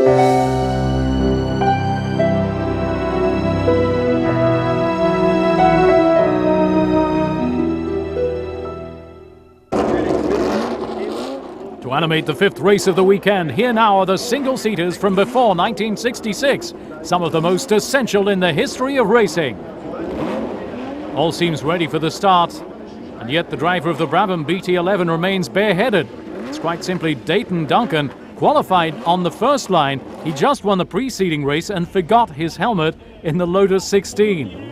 To animate the fifth race of the weekend, here now are the single-seaters from before 1966, some of the most essential in the history of racing. All seems ready for the start, and yet the driver of the Brabham BT11 remains bareheaded. It's quite simply Dayton Duncan, qualified on the first line. He just won the preceding race and forgot his helmet in the Lotus 16.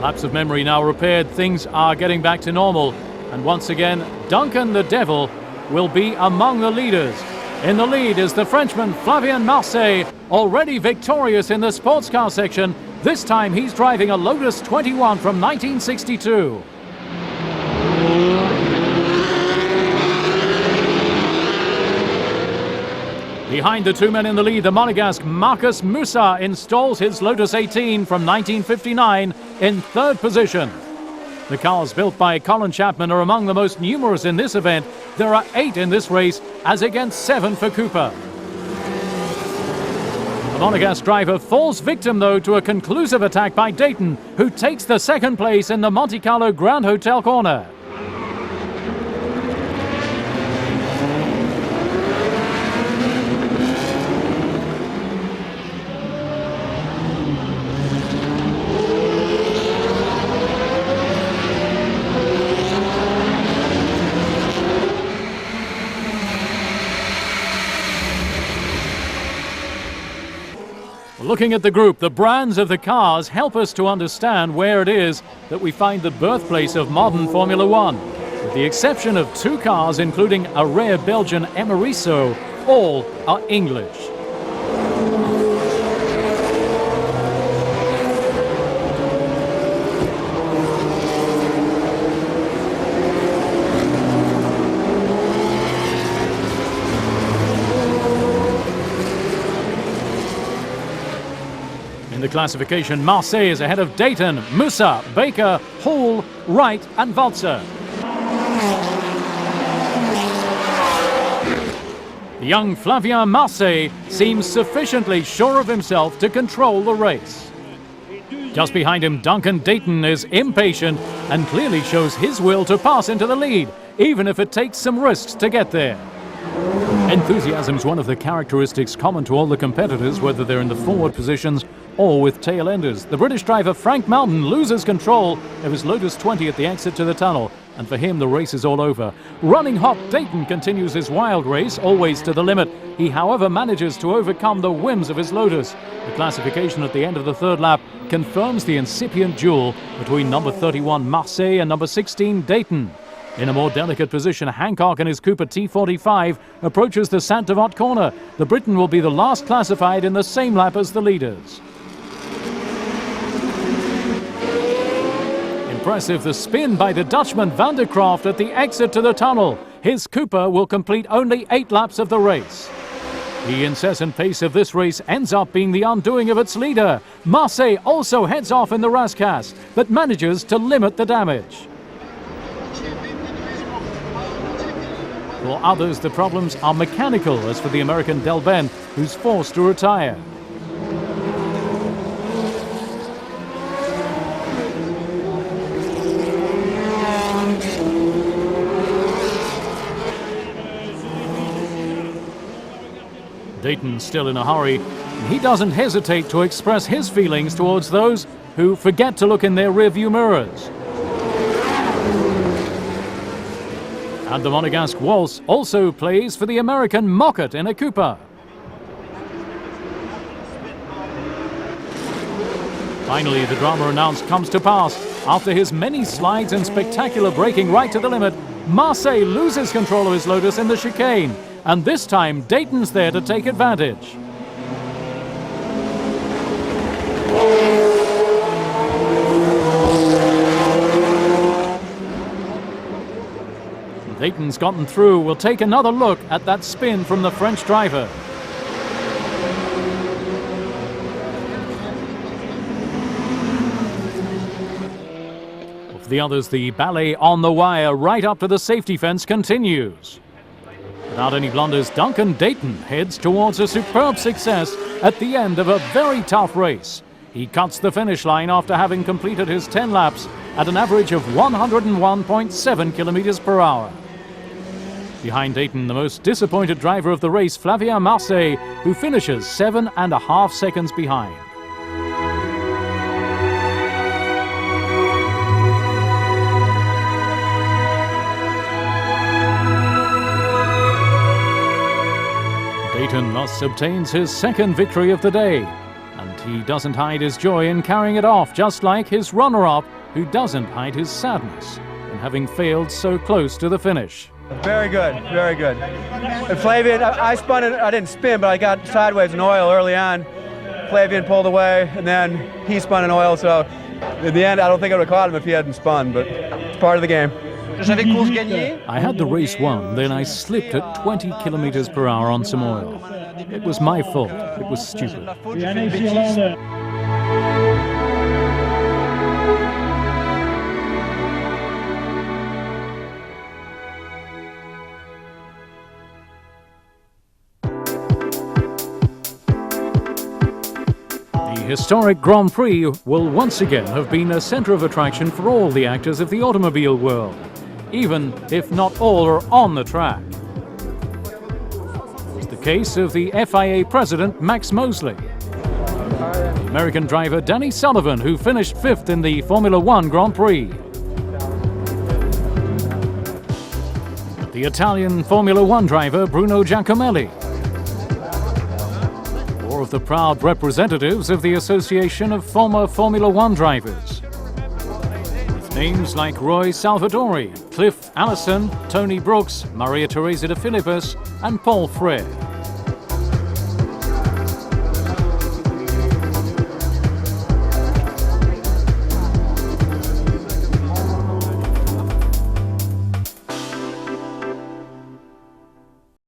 Lapse of memory now repaired, things are getting back to normal. And once again, Duncan the Devil will be among the leaders. In the lead is the Frenchman Flavien Marseille, already victorious in the sports car section. This time he's driving a Lotus 21 from 1962. Behind the two men in the lead, the Monegasque Marcus Moussa installs his Lotus 18 from 1959 in third position. The cars built by Colin Chapman are among the most numerous in this event. There are 8 in this race, as against 7 for Cooper. The Monegasque driver falls victim, though, to a conclusive attack by Dayton, who takes the second place in the Monte Carlo Grand Hotel corner. Looking at the group, the brands of the cars help us to understand where it is that we find the birthplace of modern Formula One. With the exception of 2 cars, including a rare Belgian Emeriso, all are English. In the classification, Marseille is ahead of Dayton, Moussa, Baker, Hall, Wright and Walzer. The young Flavien Marseille seems sufficiently sure of himself to control the race. Just behind him, Duncan Dayton is impatient and clearly shows his will to pass into the lead, even if it takes some risks to get there. Enthusiasm is one of the characteristics common to all the competitors, whether they're in the forward positions or with tail enders. The British driver Frank Mountain loses control of his Lotus 20 at the exit to the tunnel, and for him the race is all over. Running hot, Dayton continues his wild race, always to the limit. He, however, manages to overcome the whims of his Lotus. The classification at the end of the third lap confirms the incipient duel between number 31 Marseille and number 16 Dayton. In a more delicate position, Hancock and his Cooper T45 approaches the Saint-Devote corner. The Briton will be the last classified in the same lap as the leaders. Impressive the spin by the Dutchman Van der Croft at the exit to the tunnel. His Cooper will complete only 8 laps of the race. The incessant pace of this race ends up being the undoing of its leader. Marseille also heads off in the Rascasse, but manages to limit the damage. For others, the problems are mechanical, as for the American Delben, who's forced to retire. Dayton's still in a hurry. He doesn't hesitate to express his feelings towards those who forget to look in their rearview mirrors. And the Monegasque Waltz also plays for the American Mockett in a Cooper. Finally, the drama announced comes to pass. After his many slides and spectacular braking right to the limit, Marseille loses control of his Lotus in the chicane. And this time, Dayton's there to take advantage. Dayton's gotten through. We'll take another look at that spin from the French driver. For the others, the ballet on the wire right up to the safety fence continues. Without any blunders, Duncan Dayton heads towards a superb success at the end of a very tough race. He cuts the finish line after having completed his 10 laps at an average of 101.7 kilometers per hour. Behind Dayton, the most disappointed driver of the race, Flavien Marseille, who finishes 7.5 seconds behind. Dayton thus obtains his second victory of the day, and he doesn't hide his joy in carrying it off, just like his runner-up, who doesn't hide his sadness in having failed so close to the finish. Very good, very good. And Flavien, I spun it, I didn't spin, but I got sideways in oil early on. Flavien pulled away, and then he spun in oil, so in the end, I don't think I would have caught him if he hadn't spun, but it's part of the game. I had the race won, then I slipped at 20 kilometers per hour on some oil. It was my fault. It was stupid. The historic Grand Prix will once again have been a center of attraction for all the actors of the automobile world, even if not all are on the track. It's the case of the FIA president, Max Mosley, the American driver Danny Sullivan, who finished 5th in the Formula One Grand Prix, the Italian Formula One driver Bruno Giacomelli, or of the proud representatives of the Association of Former Formula One Drivers, with names like Roy Salvadori, Cliff Allison, Tony Brooks, Maria Teresa de Filippis and Paul Frere.